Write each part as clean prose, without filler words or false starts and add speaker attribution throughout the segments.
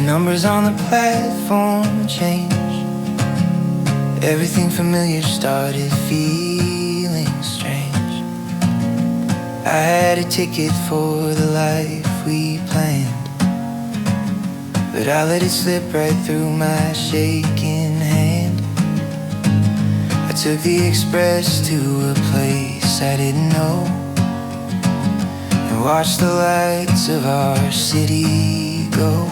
Speaker 1: numbers on the platform changed. Everything familiar started feeling strange. I had a ticket for the life we planned, but I let it slip right through my shaking hand. I took the express to a place I didn't know, and watched the lights of our city go.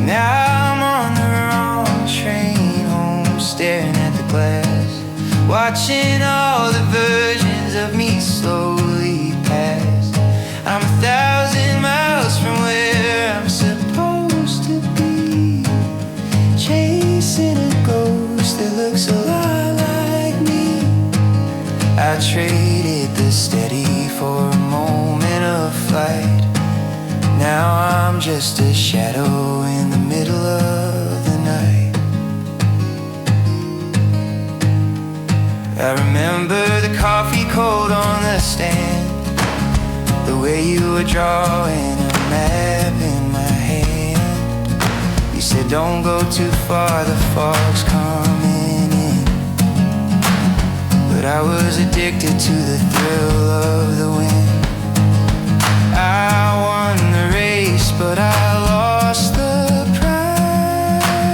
Speaker 1: Now I'm on the wrong train home, staring at the glass, watching all the versions of me slowly pass. I'm 1,000 miles from where I'm supposed to be, chasing a ghost that looks a lot like me. I traded the steady for a moment of flight. Now I'm just a shadow in the middle of the night. I remember the coffee cold on the stand, the way you were drawing a map in my hand. You said don't go too far, the fog's coming in. But I was addicted to the thrill of the wind. I won the race, but I lost the prize.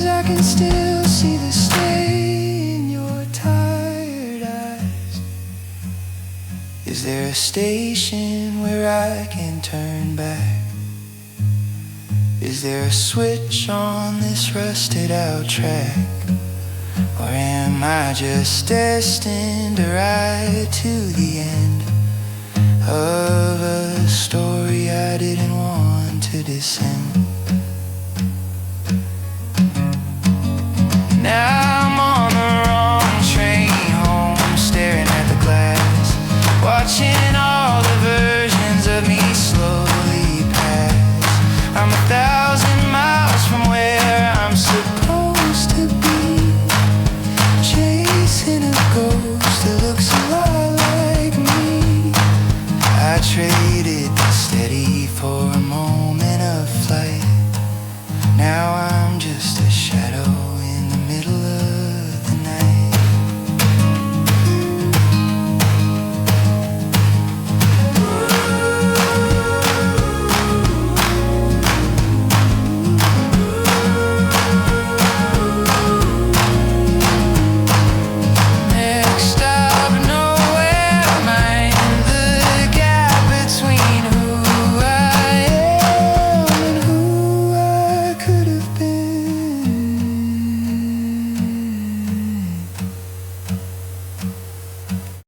Speaker 1: I can still see the stain in your tired eyes. Is there a station where I can turn back? Is there a switch on this rusted out track? Or am I just destined to ride to the end of a story I didn't want to descend?